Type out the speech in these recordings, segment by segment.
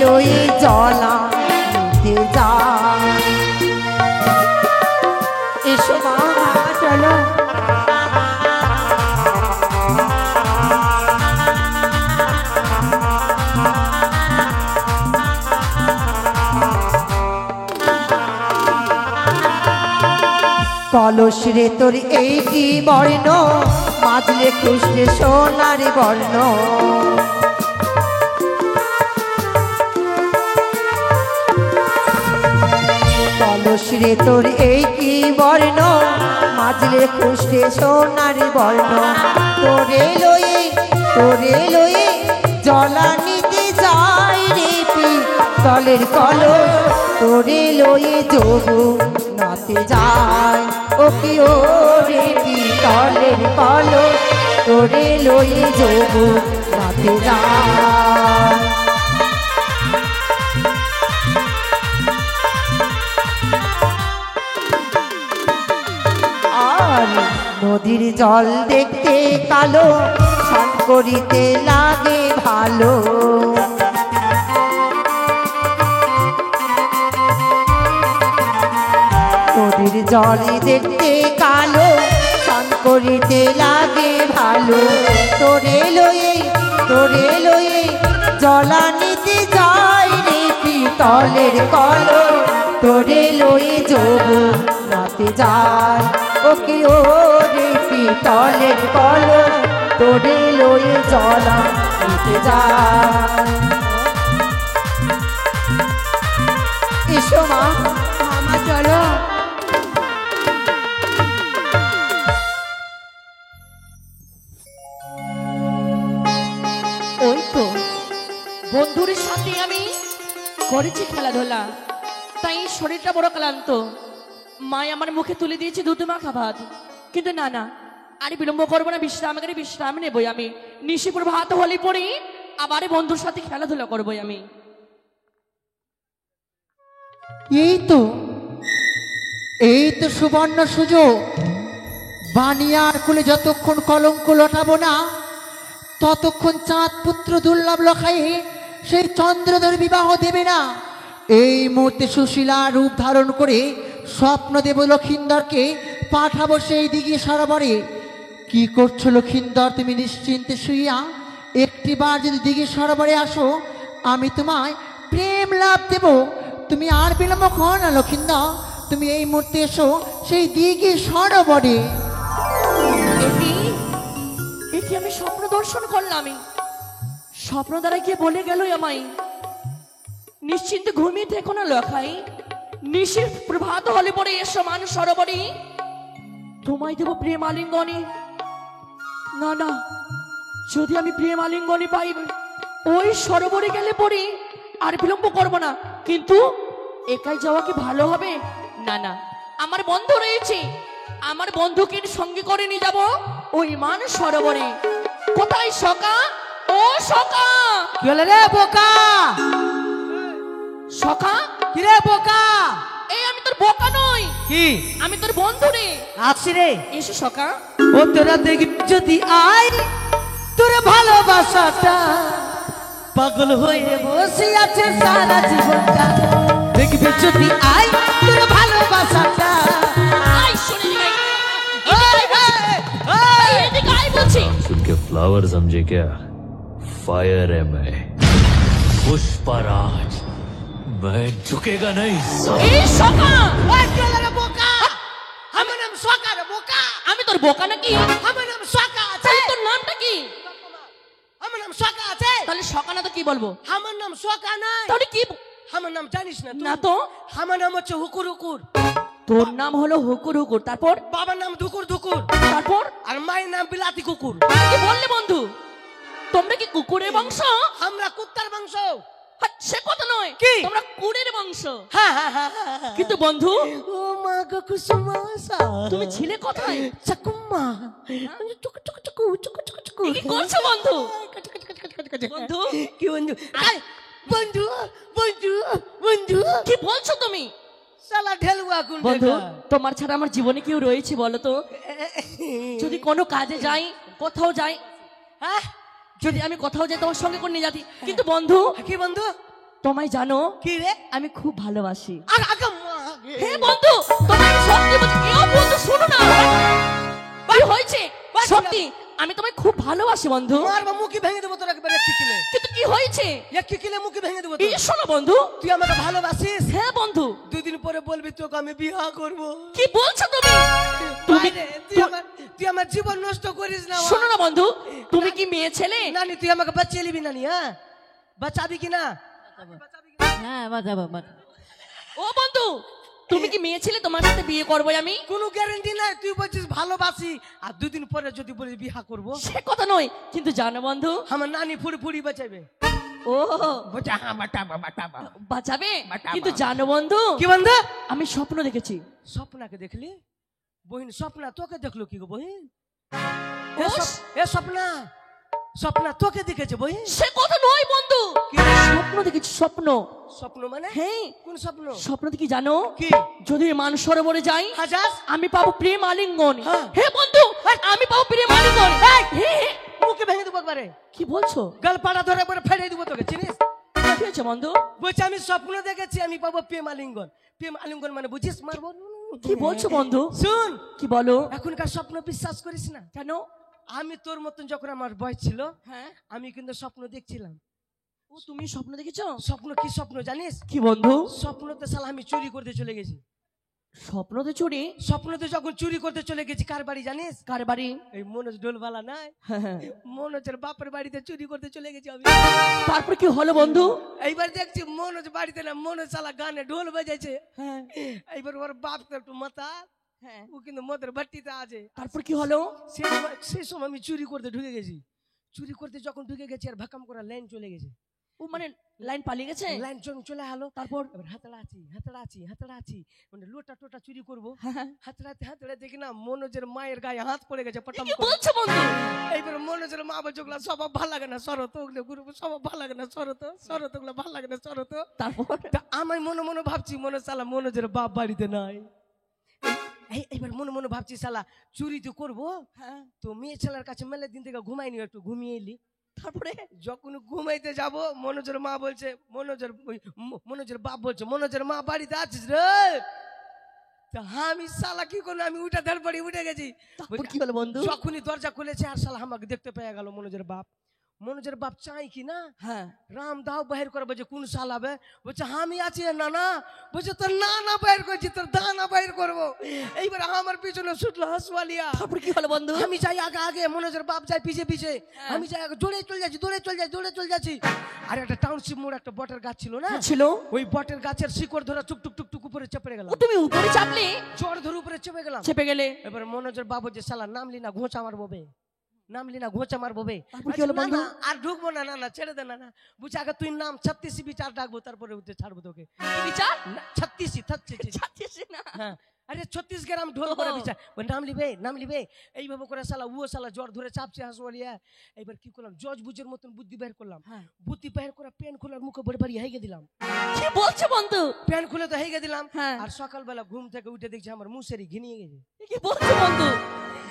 লয়ে জলা নিতে যায়। এসো মা, চলো। কলস রে তোর এইটি বর্ণ, মাজলে খুশলে সোনার বর্ণ। কলস রে তোর এইটি বর্ণ, মাজলে খুশলে সোনার বর্ণ। তোরে লয়ে জলা নিতে যাই রে পিতলের কলস, তোরে লয়ে যোগু নাতে যায়। ও কি ও রে পিতলের কলস, তোরে লয়ে যোগু নাতে যায়। আর নদীর জল দেখতে কালো, স্নান করিতে লাগে ভালো। নদীর জল দেখতে কালো, স্নান করিতে লাগে ভালো। তোরে লয়ে জলা নিতে যাই রে পিতলের কলস, তোরে লয়ে যোগু নাতে যায়। ও কি ও রে পিতলের কলস, তোরে লয়ে জলা নিতে যায়। এসো মা, মামা চলো। ওই তো বন্ধুর সাথে আমি করেছি খেলাধুলা, তাই শরীরটা বড় ক্লান্ত। মায় আমার মুখে তুলে দিয়েছে দুধ মাখা ভাত, কিন্তু না না, আর বিলম্ব করবো না, বিশ্রাম নেবই আমি। নিশিপুর ভাত হলে পরে আবার বন্ধুর সাথে খেলাধুলা করবোই আমি। এই তো সুবর্ণ সুযোগ। বানিয়ার কুলে যতক্ষণ কলঙ্ক লটাবো না, ততক্ষণ চাঁদ পুত্র দুর্লভ লখায়ে সেই চন্দ্রধর বিবাহ দেবে না। এই মুহূর্তে সুশীলা রূপ ধারণ করে স্বপ্ন দেব লক্ষিন্দরকে পাঠাবো সেই দিঘি সরোবরে। কি করছো লক্ষিন্দর তুমি নিশ্চিন্তে শুইয়া? একটিবার যদি দিঘি সরোবরে আসো, আমি তোমায় প্রেম লাভ দেব। তুমি আর বিলম্ব করো না লক্ষিন্দর, তুমি এই মুহূর্তে এসো সেই দিঘি সরোবরে। এটি আমি স্বপ্ন দর্শন করলাম। স্বপ্ন দ্বারা কে বলে গেল আমায় নিশ্চিন্তে ঘুমিয়ে থেকো না লখাই, নিশির প্রভাত হলে পরে এসো মানুষ সরোবরে, তোমায় দেব প্রেম আলিঙ্গনে। না না, যদি আমি প্রেম আলিঙ্গনে পাই ওই সরোবরে গেলে পরে আর বিলম্ব করবো না, কিন্তু একাই যাওয়া কি ভালো হবে? না না, আমার বন্ধু রয়েছে, আমার বন্ধুকে সঙ্গে করে নিয়ে যাবো ওই মানুষ সরোবরে। কোথায় সকা? ও সকা! কি হলো রে বোকা? সকা? কি রে বোকা? এই আমি তোর বোকা নই, কি আমি তোর বন্ধু রে। আছি রে। এসো সকা। ও তোরা দেখবি যদি আই তোর ভালোবাসাটা পাগল হয়ে বসে আছে সারা জীবনটা। দেখবি যদি আই তোর ভালোবাসাটা। আই শুনে নি এদিকে আই বলছি। सुन के फ्लावर समझे क्या? फायर है मैं, पुष्पराज, मैं झुकेगा नहीं। এই সকা! ওই কি হলো রে বোকা? আমার নাম সকা রে বোকা। আমি তোর বোকা নাকি? আমার নাম সকা আছে। তাহলে তোর নামটা কি? আমার নাম সকা আছে। তাহলে সকা না তো কি বলবো? আমার নাম সকা নাই। তাহলে কি? আমার নাম জানিস না তুই? না তো। আমার নাম হচ্ছে হুকুর হুকুর। তোর নাম হলো হুকুর হুকুর, তারপর? বাবার নাম ধুকুর ধুকুর, তারপর? আর মায়ের নাম বিলাতি কুকুর। কি বললে বন্ধু? তোমরা কি কুকুরের বংশ? আমরা কুত্তার বংশ। সে কথা নয়, কি? তোমরা কুড়ের বংশ। হ্যাঁ হ্যাঁ হ্যাঁ হ্যাঁ। কিন্তু বন্ধু ও মা গো কুসুমাসা, তুমি ছিলে কোথায়? চাকুম্মা চুকু চুকু চুকু চুকু চুকু চুকু। কি করছো বন্ধু? বন্ধু কি বন্ধু? আই বন্ধু বন্ধু বন্ধু কি বলছো তুমি? শালা ঢেলুয়া কোন বন্ধু, দেখা? তোমার ছাড়া আমার জীবনে কেউ রয়েছে বলো তো? যদি কোনো কাজে যাই, কোথাও যাই, হ্যাঁ যদি আমি কোথাও যাই তোমার সঙ্গে করে নিয়ে যাতি, কিন্তু বন্ধু কি বন্ধু? তোমায় জানো কি রে আমি খুব ভালোবাসি। আগে আগে মা গে। হে বন্ধু, তোমায় আমি সত্যি বলছি। এও বন্ধু শোনো না, কি হয়েছে? সত্যি আমি তোমায় খুব ভালোবাসি বন্ধু। মারবা মুখি ভেঙে দেবো তোর একবার এক কিলে। কিন্তু কি হয়েছে? এক কিলে মুখি ভেঙে দেবো এই তোর। শোনো বন্ধু, তুই আমাকে ভালোবাসিস? হ্যাঁ বন্ধু। দুদিন পরে বলবি তোকে আমি বিয়ে করব। কি বলছো তুমি? তুমি বাইরে, তুই আমার জীবন নষ্ট করিস না। শোনো না বন্ধু, তুমি কি মেয়ে ছেলে? নানি তুই আমাকে বাঁচিয়ে নিবি নানি, হ্যাঁ বাঁচাবি কি না? হ্যাঁ বাজাবো। ও বন্ধু, তুমি কি মেয়ে ছেলে? তোমার সাথে বিয়ে করবো আমি? কোনো গ্যারান্টি নাই। তুই বলছিস ভালোবাসি, আর দুদিন পরে যদি বলিস বিয়ে করব, সে কথা নয়, কিন্তু জানো বন্ধু, আমার নানি ফুড়ি ফুড়ি বাঁচাবে। ও বলছে হ্যাঁ বাটাবা বাটাবা। বাঁচাবে। কিন্তু জানো বন্ধু, কি বন্ধু? আমি স্বপ্ন দেখেছি। স্বপ্নাকে দেখলি? বহিন স্বপ্না তোকে দেখলো কি গো বহিন? ও, এ স্বপ্না, স্বপ্না তোকে দেখেছে বহিন? সে কথা নয় বন্ধু, কি? স্বপ্ন দেখেছি, স্বপ্ন। স্বপ্ন মানে? হ্যাঁ, কোন স্বপ্ন? স্বপ্ন দেখি জানো, কি? যদি মান সরোবরে যাই হাজার আমি পাবো প্রেম আলিঙ্গন। হ্যাঁ। হে বন্ধু, আমি পাবো প্রেম আলিঙ্গন। হ্যাঁ, হ্যাঁ। মুখে ভেঙে দেবো একবারে। কি বলছো? গাল পাড়া ধরে একবারে ফেলে দিব তোকে, চিনিস? কি হয়েছে বন্ধু? বলছে আমি স্বপ্ন দেখেছি আমি পাবো প্রেম আলিঙ্গন। প্রেম আলিঙ্গন মানে বুঝিস? মারবো। কি বলছো বন্ধু? শুন, কি বলো? এখনকার স্বপ্ন বিশ্বাস করিস না। কেন? আমি তোর মতন যখন আমার বয়স ছিল, হ্যাঁ, আমি কিন্তু স্বপ্ন দেখছিলাম। ও তুমি স্বপ্ন দেখেছো? স্বপ্ন কি স্বপ্ন জানিস? কি বন্ধু? স্বপ্নতে শালা আমি চুরি করতে চলে গেছি। স্বপ্নতে চুরি? স্বপ্নতে যখন চুরি করতে চলে গেছি, কার বাড়ি জানিস? কার বাড়ি? এই মনোজ ডোলবালা নাই, হ্যাঁ, হ্যাঁ। মনোজের বাপের বাড়িতে চুরি করতে চলে গেছি আমি। তারপর কি হলো বন্ধু? এইবার দেখছি মনোজ বাড়িতে না, মনোজ শালা গানে ঢোল বাজাইছে। হ্যাঁ, এইবার ওর বাপ তো একটু মাথা, হ্যাঁ। ও কিন্তু মদের বাটিতে আছে। তারপর কি হলো? সেই সময় আমি চুরি করতে ঢুকে গেছি। চুরি করতে যখন ঢুকে গেছি আর ভাকাম করা লাইন চলে গেছে। ও মানে লাইন পালিয়ে গেছে? লাইন চলে হলো। তারপর? এবার হাতড়া আছি মানে লোটা টোটা চুরি করবো। হ্যাঁ। হাতড়াতে দেখি না মনোজের মায়ের গায়ে হাত পড়ে গেছে পটাম কি করে। বলছো বন্ধু? এইবার মনোজের মা বলছে ওগুলা স্বভাব ভালো লাগে না, সরত ওগুলো গুরু স্বভাব ভালো লাগে না, সরত ওগুলো ভালো লাগে না, সরত। তারপর? তা আমি মনে মনে ভাবছি মনে শালা মনোজের বাপ বাড়িতে নাই। এইবার মনে মনে ভাবছি শালা চুরি তো করবো। হ্যাঁ। তো মেয়ে ছেলের কাছে মেলে দিন থেকে ঘুমাইনি, একটু ঘুমিয়ে এলি। তারপরে? যখন ঘুমাইতে যাব মনোজের মা বলছে, মনোজের বাপ বলছে মনোজের মা বাড়িতে আছিস রে? তা আমি শালা কি করলাম, আমি উঠে ধর পড়ি উঠে গেছি। তারপর কি হলো বন্ধু? যখনই দরজা খুলেছে আর শালা আমাকে দেখতে পেয়ে গেল মনোজের বাপ। মনোজের বাপ চাই কি না হ্যাঁ। রাম দাও বাহির করে, বলছে কোন শালা বে? বলছে আমি আছি না না। বলছে তোর না বাহির করছি, তোর দানা বাহির করবো। এইবার আমার পিছনে ছুটলো হাসওয়ালিয়া। তারপর কি হলো বন্ধু? আমি যাই আগে আগে, মনোজের বাপ যায় পিছে পিছে। আমি যাই আগে, দৌড়ে চলে যাচ্ছি। আর একটা টাউনশিপ মোড় একটা বটের গাছ ছিল না, ছিল। ওই বটের গাছের শিকড় ধরে টুক টুক টুক টুক উপরে চেপে গেলাম। ও তুমি উপরে চাপলে? চড় ধরে উপরে চেপে গেলাম। চেপে গেলে? এবার মনোজের বাবু যে শালা নামলি না ঘোঁচা মারবো বে, নামলি না ঘোঁচা মারবো বে। তারপর কি হলো বন্ধু? আর ঢুকবো না, না ছেড়ে দে না। বুঝে আগে তুই নাম 36 বিচার ডাকবো, তারপরে উঠে ছাড়বো তোকে। বিচার? 36 ছাড়ছিস না? হ্যাঁ, আরে 36 গ্রাম ঢোল করে বিচার। ওই নাম লিবে এইভাবে করে শালা ও শালা জ্বর ধরে চাপছে হাসওয়ালিয়া। এইবার কি করলাম, জজ বুঝের মতন বুদ্ধি বের করলাম। হ্যাঁ। বুদ্ধি বের করে পেন খোলার মুখে বড় বাড়ি হেগে দিলাম। কি বলছো বন্ধু? পেন খুলে তো হেগে দিলাম। হ্যাঁ। আর সকালবেলা ঘুম থেকে উঠে দেখছি আমার মুসেরি ঘিনিয়ে গেছে। কি বলছো বন্ধু?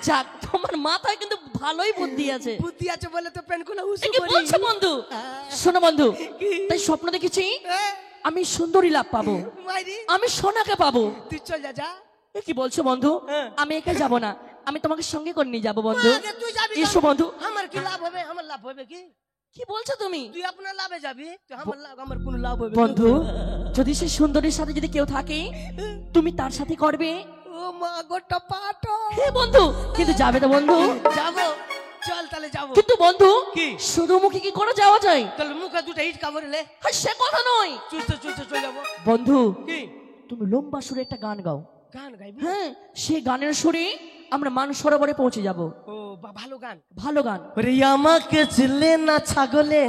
যাক, তোমার মাথায় কিন্তু ভালোই বুদ্ধি আছে। বুদ্ধি আছে বলে তো পেন খোলা উসু কি করি। বলছো বন্ধু? শোনো বন্ধু, কি? তাই স্বপ্ন দেখেছি হ্যাঁ, আমি সুন্দরী লাভ পাবো, মাইরি আমি সোনাকে পাবো। তুই চল যা। এ কি বলছো বন্ধু? হ্যাঁ। আমি একা যাব না, আমি তোমাকে সঙ্গে করে নিয়ে যাবো বন্ধু। আগে তুই যাবি এসো বন্ধু। আমার কি লাভ হবে? আমার লাভ হবে কি? কি বলছো তুমি? তুই আপনার লাভে যাবি, তুই আমার কোনো লাভ হবে? বন্ধু, যদি সে সুন্দরীর সাথে যদি কেউ থাকে তুমি তার সাথে করবে। ও মা গোটা পাটো। হে বন্ধু, কিন্তু যাবে তো বন্ধু? যাবো, চল তাহলে যাবো। কিন্তু বন্ধু, কি? শুধু মুখে কি করে যাওয়া যায়? তাহলে মুখে দুটো ইট কামড়ে লে, হ্যাঁ, সে কথা নয় চুষতে চলে যাবো। বন্ধু। কি তুমি লম্বা সুরে একটা গান গাও। গান গাইবি? হ্যাঁ, সেই গানের সুরে আমরা মান সরোবরে পৌঁছে যাব। ও ভালো গান। ভালো গান। ওরে আমাকে ছিলে না ছাগলে,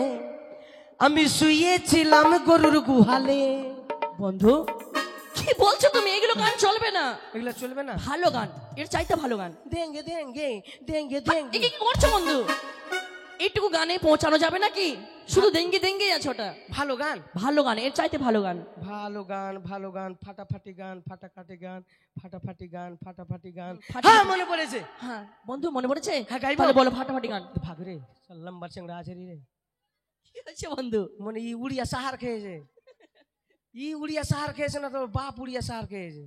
আমি শুয়েছিলাম গরুর গুহালে। বন্ধু, কি বলছো তুমি? এগুলো গান চলবে না, এগুলা চলবে না। ভালো গান, এর চাইতে ভালো গান। দেঙ্গে এ কি করছো বন্ধু? এইটুকু গানে পৌঁছানো যাবে নাকি? শুধু দেঙ্গে দেঙ্গেই আছে ওটা। ভালো গান, ভালো গান, এর চাইতে ভালো গান। ভালো গান, ফাটাফাটি গান, ফাটাকাটি গান, ফাটাফাটি গান। ফাটাফাটি- হ্যাঁ মনে পড়েছে। হ্যাঁ বন্ধু, মনে পড়েছে? হ্যাঁ, গাইবো। তাহলে বলো ফাটাফাটি গান। ভাগ রে, লম্বা চেংড়া আছে রে। কি হয়েছে বন্ধু? মনে ই উড়িয়া সাহার খেয়েছে। ই উড়িয়া সাহার খেয়েছে না, তোর বাপ উড়িয়া সাহার খেয়েছে।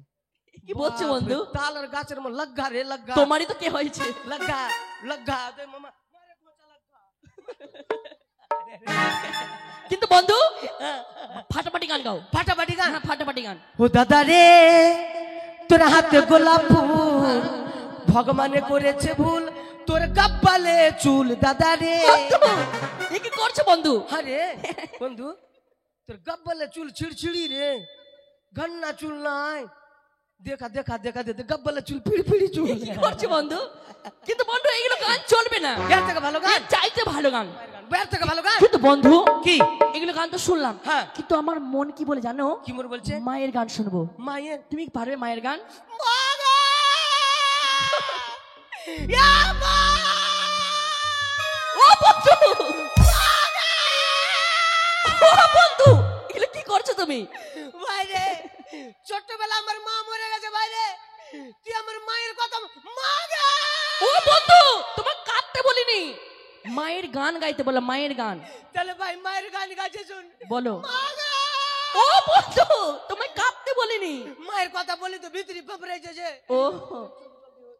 কি বলছো বন্ধু? তালের গাছের মধ্যে লগা রে লগা। তোমারই তো কে হয়েছে? লগা লগা দে মামা। কিন্তু বন্ধু ফাটাফাটি গান গাও। ফাটাফাটি গান? হ্যাঁ ফাটাফাটি গান। ও দাদা রে তোর হাতে গোলাপ ফুল, ভগবানে করেছে ভুল, তোর গাব্বালে চুল দাদা রে। এ কি করছো বন্ধু? আরে বন্ধু তোর গাব্বালে চুল ছিড়ছিড়ি রে, ঘন্না চুল নাই। দেখা দেখা দেখা দে গাব্বালে চুল পিড়ি পিড়ি চুল। কি করছো বন্ধু? কিন্তু বন্ধু এইগুলো গান চলবে না। এর থেকে ভালো গান? এর চাইতে ভালো গান। এর থেকে ভালো গান? কিন্তু বন্ধু কি? এগুলো গান তো শুনলাম, হ্যাঁ। কিন্তু আমার মন কি বলে জানো? কি মোর বলছে? মায়ের গান শুনবো। মায়ের? তুমি কি পারবে মায়ের গান? ও বন্ধু, ও বন্ধু, এগুলো কি করছো তুমি? বাইরে ছোটবেলা আমার মা মরে গেছে, বাইরে তুই আমার মায়ের কথা মা গো। ও বন্ধু তোমার কাঁদতে বলিনি, মায়ের গান গাইতে বলো, মায়ের গান। তাহলে ভাই মায়ের গান গাইছে শুন। বলো। মা গো। ও বন্ধু তোমায় কাঁদতে বলিনি। মায়ের কথা বলি তো ভিতরি পেপড়াইছে যে। ও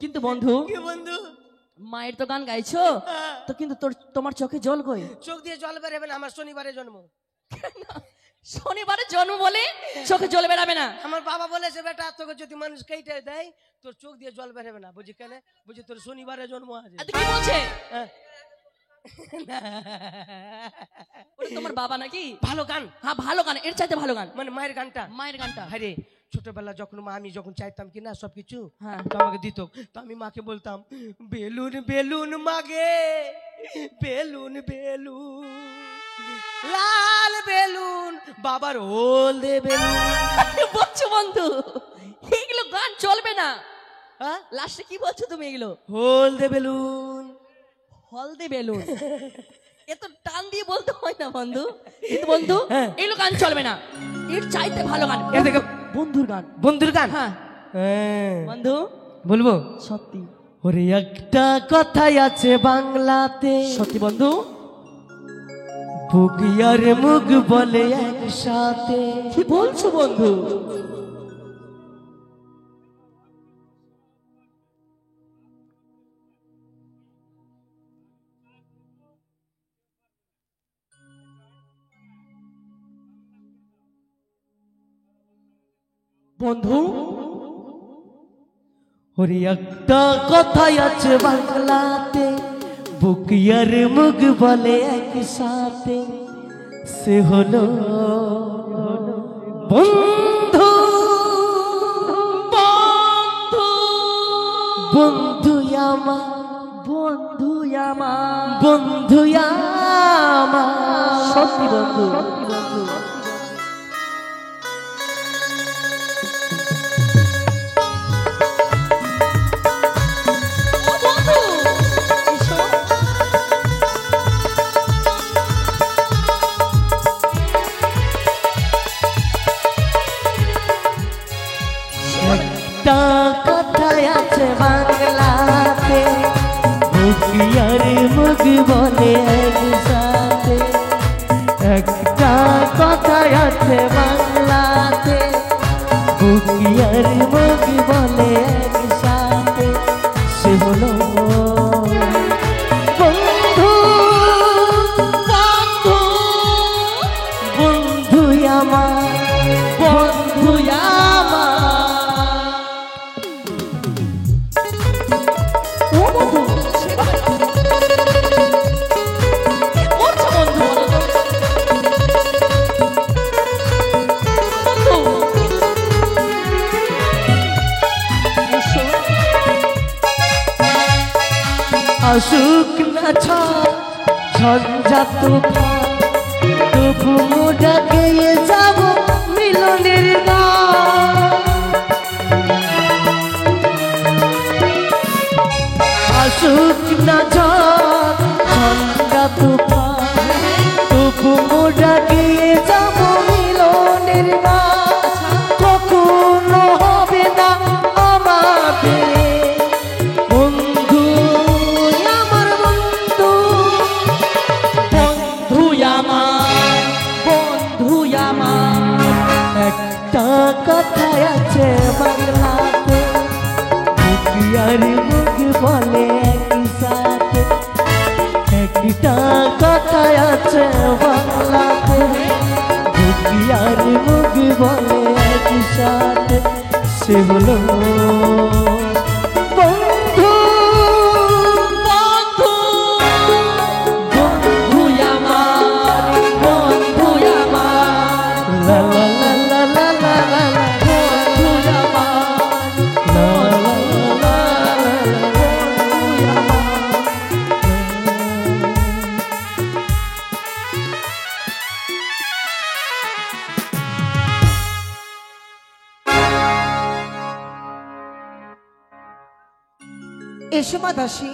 কিন্তু বন্ধু কি বন্ধু? মায়ের তো গান গাইছো, তো কিন্তু তোমার চোখে জল কই? চোখ দিয়ে জল বেরোবে না, আমার শনিবারে জন্ম। শনিবারে জন্ম বলে চোখে জল বেরাবে না? আমার বাবা বলেছে বেটা তোকে যদি মানুষ কেটে দেয় তোর চোখ দিয়ে জল বেরোবে না। বুঝি কেন? বুঝি তোর শনিবারে জন্ম আছে। কি বলছে? হ্যাঁ। ওটা তোমার বাবা নাকি? ভালো গান? হ্যাঁ ভালো গান, এর চাইতে ভালো গান। মানে মায়ের গানটা? মায়ের গানটা। আরে ছোটবেলা যখন আমি যখন চাইতাম কি না সবকিছু, হ্যাঁ। তো আমাকে দিত, তো আমি মাকে বলতাম বেলুন বেলুন মাগে, বেলুন বেলুন, লাল বেলুন, বাবার ওল দে বেলুন। বলছো বন্ধু এগুলো গান চলবে না। হ্যাঁ লাস্টে কি বলছো তুমি এগুলো? হোল দে বেলুন, হলদে বেলুন। এত টান দিয়ে বলতে হয় না বন্ধু। কিন্তু বন্ধু এগুলো গান চলবে না, এর চাইতে ভালো গান। এর থেকে বন্ধুর গান। বন্ধুর গান? হ্যাঁ হ্যাঁ বন্ধু বলবো। সত্যি ওরে একটা কথাই আছে বাংলাতে, সত্যি বন্ধু। বুক আর মুখ বলে একসাথে। কি বলছো বন্ধু? বন্ধু ওরে একটা কথাই আছে বাংলাতে, বুক আর মুখ বলে একসাথে, সে হলো বন্ধু। বন্ধু বন্ধু আমার, বন্ধু আমার, বন্ধু আমার, সত্যি বন্ধু। একটা কথাই আছে বাংলাতে, বুক আর মুখ বলে একসাথে। একটা কথাই আছে বাংলাতে, বুক আর মুখ বলে একসাথে, সে হলো বন্ধু। বন্ধু বন্ধু আমার, বন্ধু আমার। ও বন্ধু সেভাবে না। কি করছো বন্ধু বলো তো? বন্ধু এসো। আসুক না ঝঞ্ঝা তুফান, তবু ডাকে যাব মিলনের গান। আসুক না ঝঞ্ঝা তুফান, তবু ডাকে যাব মিলনের গান। কখনো হবে না আমাদের বন্ধু, আমার বন্ধু। বন্ধু আমার, বন্ধু আমার, একটা কথাই আছে বাংলাতে, বুকি আর মুখ বলে একই সাথে। একটা কথাই আছে বাংলাতে, বুকি আর মুখ বলে একই সাথে। সে হলো বন্ধু, বন্ধু, বন্ধু আমার, বন্ধু আমার, লা লা লা লা লা লা লা লা, বন্ধু আমার, লা লা লা লা লা লা, বন্ধু এসো মা দাসী।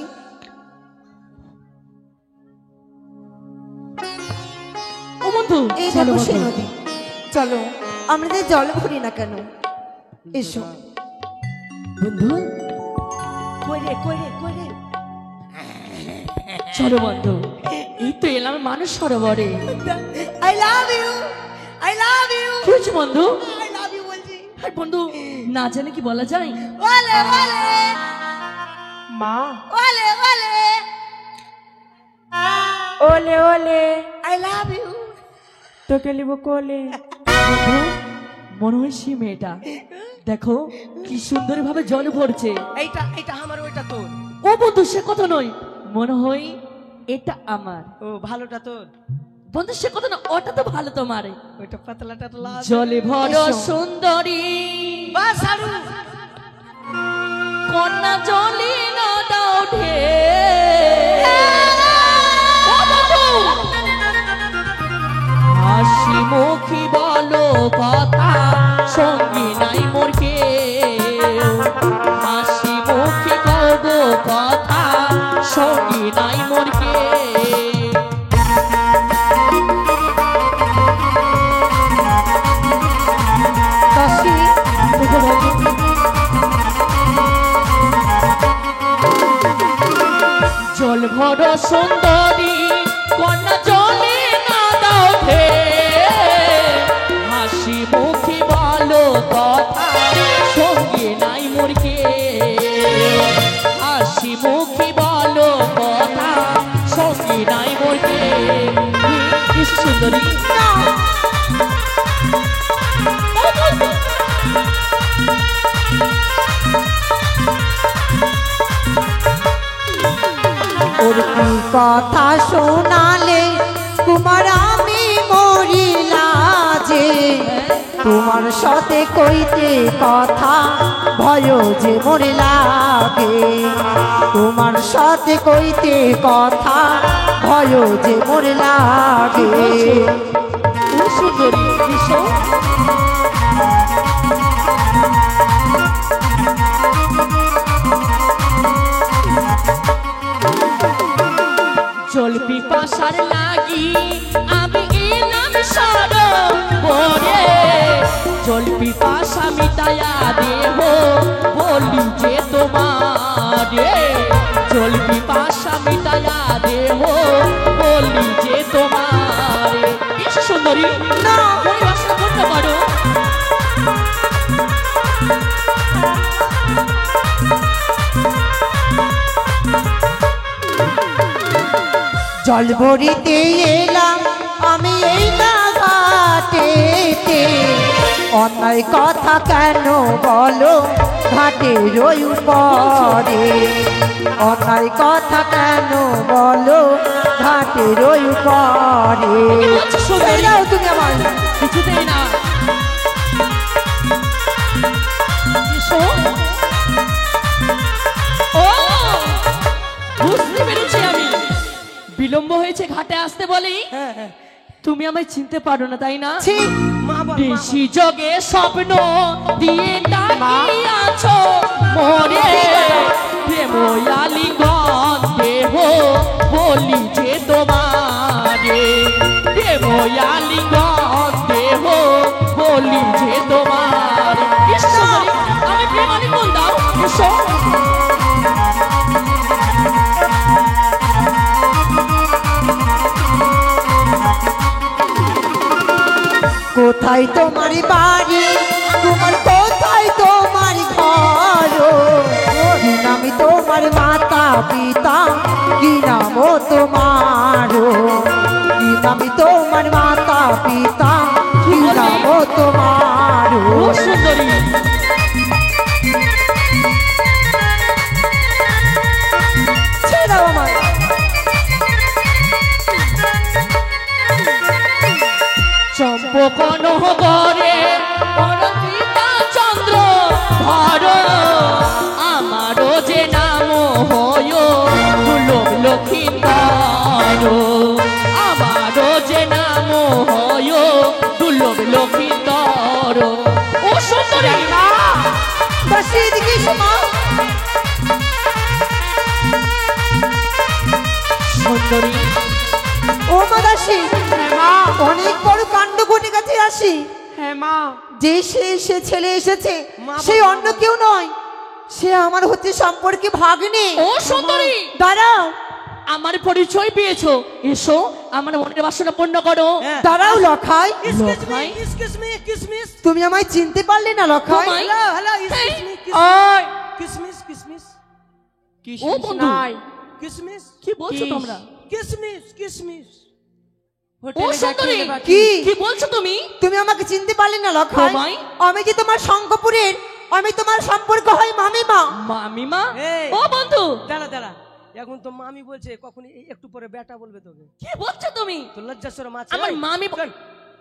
ও বন্ধু এই দেখো সেই নদী, চলো আমাদের জল ভরি না কেন, এসো। বন্ধু কই রে, কই রে, কই রে? চলো বন্ধু, এই তো এলাম মানুষ সরোবরে। I love you, I love you, কি হয়েছে বন্ধু? I love you বলছি। আর বন্ধু না জানে কি বলা যায়? ওলে ওলে মা ওলে ওলে, ওলে ওলে I love you। তোকে লিব কোলে। বন্ধু মনে হয় সে মেয়েটা, দেখো কি সুন্দর ভাবে জল ভরছে। এইটা এইটা আমার, ওইটা তোর। ও বন্ধু সে কথা নয়, মনে হয় এটা আমার। ও ভালোটা তোর, বন্ধু সে কথা না, ওটা তো ভালো তোমার। ওইটা পাতলা টাতলা আছে। জলে ভর এসো। সুন্দরী বাস আরু কন্যা জলে না দাও ঢে। ও বন্ধু, হাসি মুখী বলো কথা, সঙ্গী নাই মোর কেউ। হাসি মুখী কব কথা, সঙ্গী নাই মোর কেউ। দাসী দেখো বন্ধু, জল ভর সুন্দরী কন্যা জলে না দাও ঢে। হাসি মুখী বলো কথা, সঙ্গে নাই মোর কেউ। হাসি মুখী বলো কথা, সঙ্গে নাই মোর কেউ। কি সুন্দরী ওর কি কথা শোনালে কুমার আমি মরিলা যে, তোমার সাথে কইতে কথা ভয় যে মরে লাগে। তোমার সাথে কইতে কথা ভয় যে মরে লাগে। ও সুন্দরী এসো। জল পিপাসার লাগি আমি এলাম সরোবরে। জল পিপাসা মিটায়া দেব বলি যে তোমারে। জল পিপাসা মিটায়া দেব বলি যে তোমারে। এসো সুন্দরী, না পরিবেশনা করতে পারো। জল ভরিতে এলাম আমি এই না ঘাটেতে, অন্যায় কথা কেন বলো ঘাটের উপরে। অন্যায় কথা কেন বলো ঘাটের উপরে। সুন্দরী যাও তুমি আমার, কিছুতেই না। এসো। ও বুঝতে পেরেছি আমি, বিলম্ব হয়েছে ঘাটে আসতে বলি। তুমি আমায় চিনতে পারো না তাই না? ছি, মা বল, মা বল। বেশি যোগে স্বপ্ন দিয়ে ডাকিয়াছো মরে। প্রেম আলিঙ্গন দেহ বলি যে তোমারে। প্রেম আলিঙ্গন দেহ বলি যে তোমার। আমি প্রেম আলিঙ্গন দাও। এসো। কোথায় তোমার বাড়ি, তোমার কোথায় তোমার ঘর, কি নামে তোমার মাতা পিতা, কি নাম তোমার, কি নামে তোমার মাতা পিতা, কি নাম তোমার। ও সুন্দরী, ছেড়ে দাও আমার। চম্পকন গরে পরপিতা চন্দ্র ধর, আমারও যে নাম হয় দুর্লভ লক্ষিন্দর, আমারও যে নাম হয় দুর্লভ লক্ষিন্দর। ও সুন্দরী, দাসী এদিকে এসো মা। সুন্দরী, ও মা দাসী, অনেক বড় কাণ্ড ঘটে গেছে আসি। হ্যাঁ মা। যে সে ছেলে এসেছে মা সেই বাবা। অন্য কেউ নয়, সে আমার হচ্ছে সম্পর্কে ভাগ্নে। ও সুন্দরী, দাঁড়াও আমার পরিচয় পেয়েছো, এসো আমার মনের বাসনা পূর্ণ করো। হ্যাঁ। দাঁড়াও লখাই, লখাই? কিসমিস। তুমি আমায় চিনতে পারলে না লখাই? তোমায়? হ্যালো হ্যালো এই, কিসমিস কিসমিস ও বন্ধু, কিসমিস কি বলছো তোমরা? কিসমিস কিসমিস। ও সুন্দরী, কি কি বলছো তুমি? তুমি আমাকে চিনতে পারলে না লখাই? তোমায়? আমি যে তোমার শঙ্কপুরের, আমি তোমার সম্পর্ক হয় মামিমা। মামিমা? এই। ও বন্ধু, দাঁড়া দাঁড়া, এখন তো মামি বলছে, কখন একটু পরে বেটা বলবে তোকে। কি বলছো তুমি? তো লজ্জাশরম আছে? আমার মামি শোন,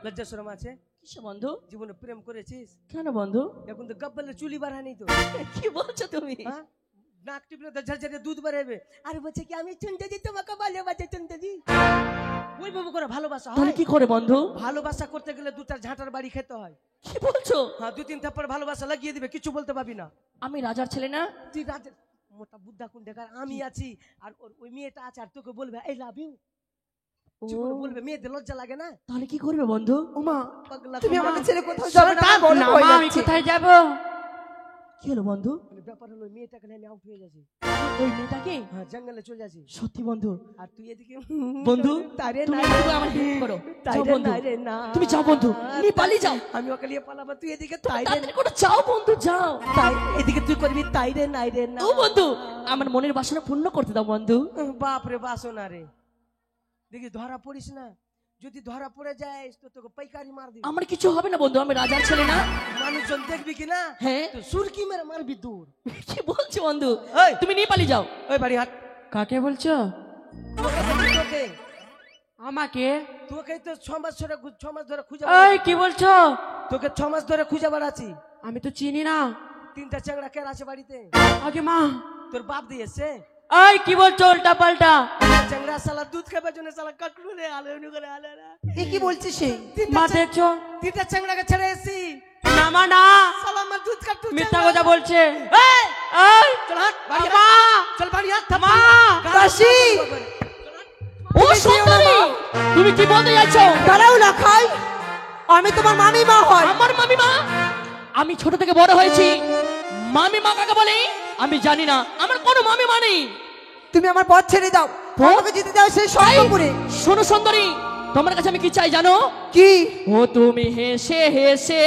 লজ্জাশরম আছে? কিসে বন্ধু? জীবনে প্রেম করেছিস? কেন বন্ধু? এখন তো গব্বলে চুলি বাড়া নেই তো। কি বলছো তুমি? হ্যাঁ? নাক টিপলে তো ঝরঝরে দুধ বেরোবে। আর বলছে কি আমি চুনতে দিই তোমাকে, ভালোবাসে চুনতে দিই। ওই বাবু করে ভালোবাসা তাহলে হয়? কি করে বন্ধু? ভালোবাসা করতে গেলে দুটার ঝাঁটার বাড়ি খেতে হয়। কি বলছো? হ্যাঁ, 2-3 থাপ্পড় ভালোবাসা লাগিয়ে দিবে, কিছু বলতে পারবি না। আমি রাজার ছেলে না? তুই রাজের মোটা বুদ্ধা কোন দেখার, আমি আছি আর ওই মেয়েটা আছে, আর তোকে বলবে আই লাভ ইউ। ও, বলবে, মেয়েদের লজ্জা লাগে না? তাহলে কি করবে বন্ধু? ওমা, পাগলা তুমি কুমা। আমাকে ছেড়ে কোথাও যাবে না, বড় ভয় লাগছে। যাব? কি হলো বন্ধু? মানে ব্যাপার হলো, ওই মেয়েটাকে নিয়ে আমি আউট হয়ে যাচ্ছি। ওই মেয়েটাকে? হ্যাঁ, জঙ্গলে চলে যাচ্ছি। সত্যি বন্ধু? আর তুই এদিকে বন্ধু, তারে তুমি নাই একটু আমার হেল্প করো। তাই যাও রে বন্ধু, নাই রে না। তুমি যাও বন্ধু, নিয়ে পালিয়ে যাও। আমি ওকে নিয়ে পালাবো, তুই এদিকে তাই রে তাড়াতাড়ি করে যাও বন্ধু, যাও। তাই, এদিকে তুই করবি তাই রে নাই রে না। ও বন্ধু, আমার মনের বাসনা পূর্ণ করতে দাও বন্ধু। বাপ রে বাসনা রে। দেখি ধরা পড়িস না, যদি ধরা পড়ে যায় তো তোকে পাইকারি মার দিবি। আমার কিছু হবে না বন্ধু, আমি রাজার ছেলে না? মানুষজন দেখবি কিনা? হ্যাঁ। তো সুরকি মেরে মারবি দূর। কি বলছো বন্ধু? এই। তুমি নিয়ে পালিয়ে যাও। ওই বাড়ি হাট। কাকে বলছো? তোকে আমাকে? তোকে তো 6 মাস ধরে 6 মাস ধরে খুঁজে এই কি বলছো? তোকে 6 মাস ধরে খুঁজে বেড়াচ্ছি। আমি তো চিনি না। 3টা চ্যাংড়া কেন আছে বাড়িতে? আগে মা। তোর বাপ দিয়েছে। এই কি বলছো উল্টা পাল্টা? চ্যাংড়া শালা দুধ খাবার জন্য শালা কাকড়ু রে আলো করে আলো না। এ কি বলছে সে? মা দেখছো? 3টা চ্যাংড়াকে ছেড়ে এসেছি। না মা না, শালা আমার দুধ কাটু। মিথ্যা কথা বলছে। এই এই চল হাট বাড়ি মা। হাট। চল বাড়ি হাট মা। দাসী, ও সুন্দরী, তুমি কি বলতে যাচ্ছো? দাঁড়াও লখাই, আমি তোমার মামিমা হয়। আমার মামিমা? আমি ছোট থেকে বড় হয়েছি, মামিমা কাকে বলে আমি জানি না, আমার কোনো মামিমা নেই। তুমি আমার পথ ছেড়ে দাও, আমাকে যেতে দাও সেই শঙ্কপুরে। শোনো সুন্দরী, তোমার কাছে আমি কি চাই জানো? কি? ও তুমি হেসে হেসে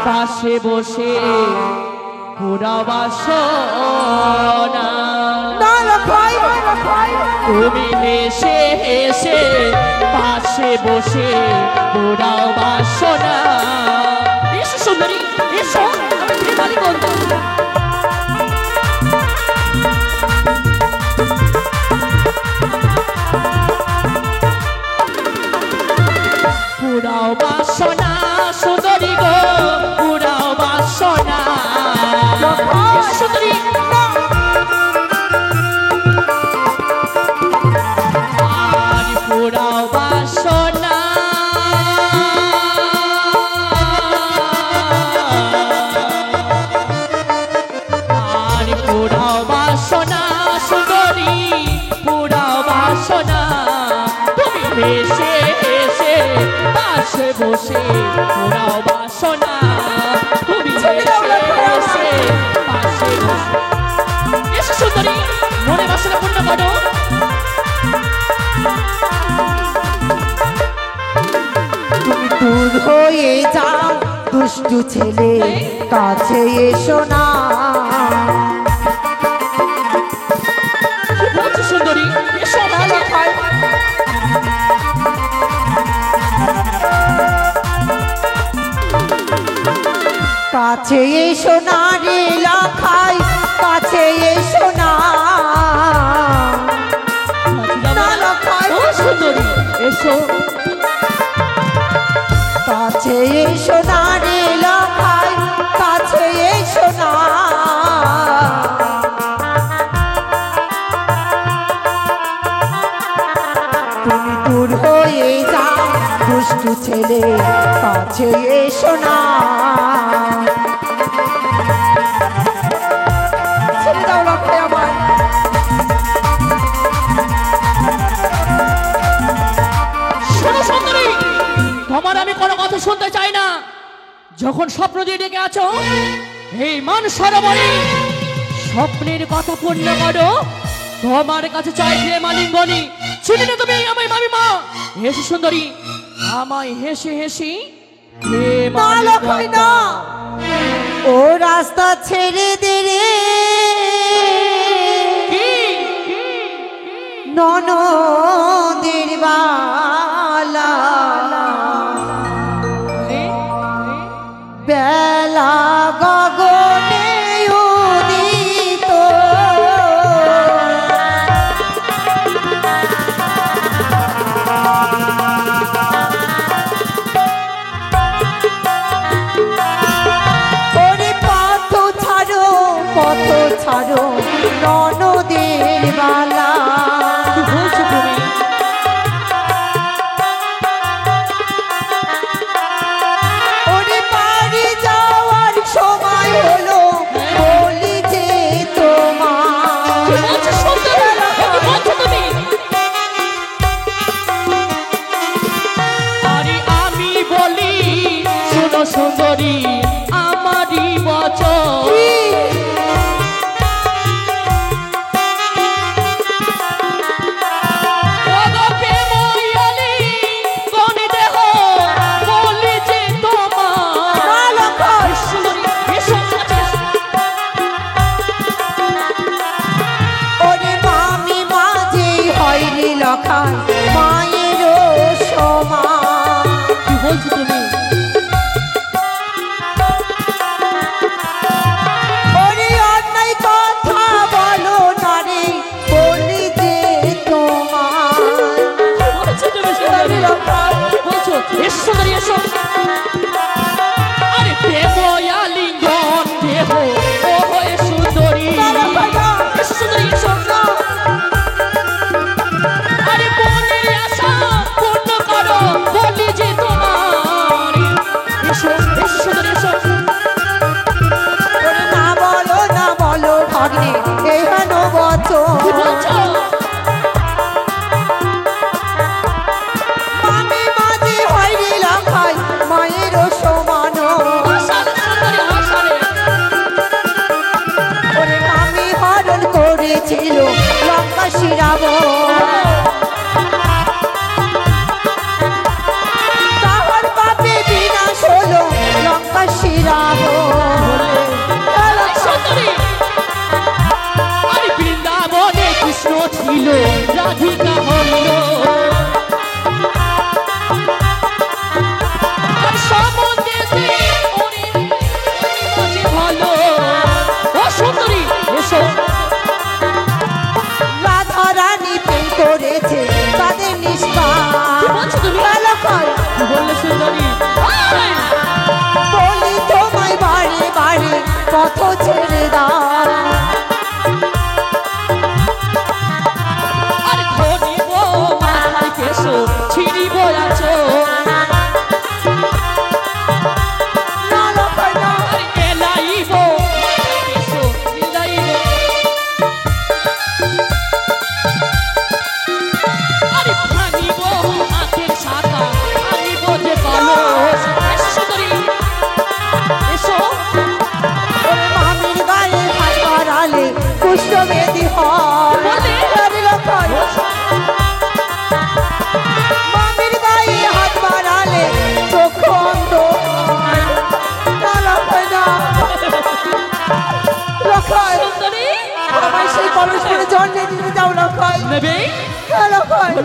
পাশে বসে ঘোরা বাসনা, না লখাই, লখাই, তুমি হেসে হেসে পাশে বসে ঘোরা বাসনা। এসো সুন্দরী, এসো, আমি প্রেমালি বন্ধু। পুরাও বাসনা সুন্দরী গো, পুরাও বাসনা। সুন্দরী, আর পুরাও বাসনা। আর পুরাও বাসনা সুন্দরী, পুরাও বাসনা। তুমি হেসে হেসে পাশে বসে পুরাও বাসনা, তুমি হেসে হেসে পাশে বসে। এসো সুন্দরী, মনে বাসনা পূর্ণ করো। তুমি দূর হয়ে যাও দুষ্টু ছেলে কাছে এসো না। কি বলছো সুন্দরী? এসো না লখাই। কাছে এসো না রে লখাই, কাছে এসো না। না লখাই, ও সুন্দরী এসো। কাছে এসো না রে লখাই, কাছে এসো না। তুমি দূর হয়ে যাও দুষ্টু ছেলে কাছে এসো না। ছেড়ে দাও লখাই আমার। শোনো সুন্দরী, তোমার আমি কোনো কথা শুনতে চাই না। যখন স্বপ্ন দিয়ে ডেকে আছো এই মান সরোবরে স্বপ্নের কথা পূর্ণ করো। তোমার কাছে চাই প্রেম আলিঙ্গনি। চিনি না তুমি আমায় মামিমা? হেসে সুন্দরী আমায় হেসে হেসে প্রেম না লখাই আলিঙ্গন না, দাও। ও রাস্তা ছেড়ে দে রে কি? ননদের বালা। বেলা গগনে উদিত, ওরে পথ ছাড়ো পথ ছাড়ো ননদের বালা। কি বলছো তুমি? ওরে বাড়ি যাওয়ার সময় হলো বলি যে তোমার। কি বলছো সুন্দরী? কি বলছো তুমি? আরে আমি বলি শোনো সুন্দরী আমারই বচন।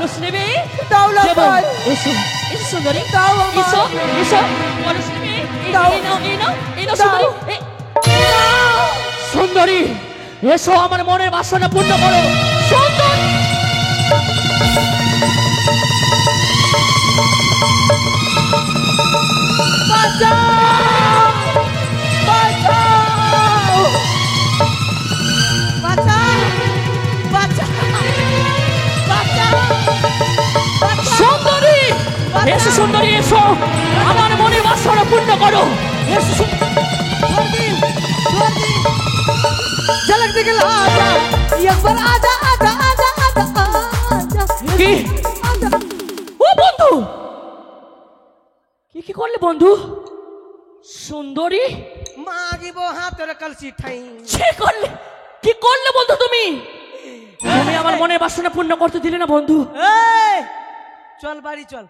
কলস নেবে দাও না দেব। ভাই। এসো এসো সুন্দরী দাও আমায়। এসো এসো কলস নেবে দাও। এই নাও এই নাও এই নাও দাও। সুন্দরী সুন্দরী এসো আমার মনের বাসনা পূর্ণ করো সুন্দর সুন্দরী এসো সুন্দরী এসো আমার মনের বাসনা পূর্ণ করো এসো झलक दिखला आजा एक बार आजा आजा आजा आजा आजा কি आजा ও বন্ধু কি কি করলে বন্ধু সুন্দরী মাগিব হাতের কলসি ঠাই কি করলে বন্ধু তুমি তুমি আমার মনের বাসনা পূর্ণ করতে দিলে না বন্ধু এই চল বাড়ি চল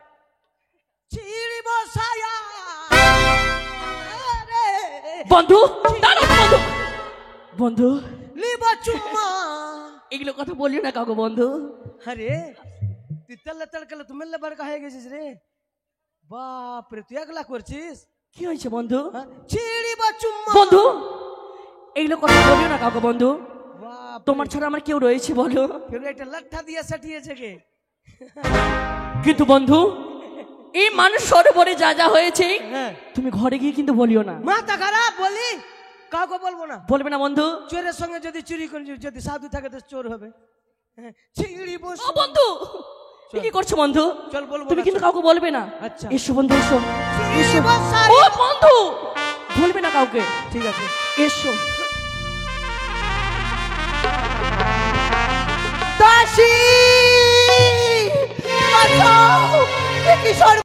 ছিড়িব ছায়া রে বন্ধু দাঁড়াও বন্ধু বন্ধু লিব চুম্মা এগুলো কথা বলিও না কাউকে বন্ধু আরে তুই তেলে তড়কালে তুমি বড়কা হয়ে গেছিস রে বাপ রে তুই একলা করছিস কি হয়েছে বন্ধু হ্যাঁ? ছিড়িব চুম্মা বন্ধু এগুলো কথা বলিও না কাউকে বন্ধু বাপ তোমার ছাড়া আমার কেউ রয়েছে বলো ফের একটা লাঠা দিয়ে সাটিয়েছে কে কিন্তু বন্ধু এই মানুষ সরোবরে যা যা হয়েছে হ্যাঁ তুমি ঘরে গিয়ে কিন্তু বলিও না মাথা খারাপ বলি কাউকে বলবো না বলবে না বন্ধু চোরের সঙ্গে যদি চুরি করি যদি সাধু থাকে তো চোর হবে হ্যাঁ, ছিড়িব ও বন্ধু তুমি কি করছো বন্ধু চল বলবো তুমি না, কিন্তু চল। কাউকে বলবে না আচ্ছা। এসো বন্ধু এসো ছিড়িব ও ছায়া। বন্ধু বলবে না কাউকে ঠিক আছে এসো দাসী বাঁচাও এ কি সর্ব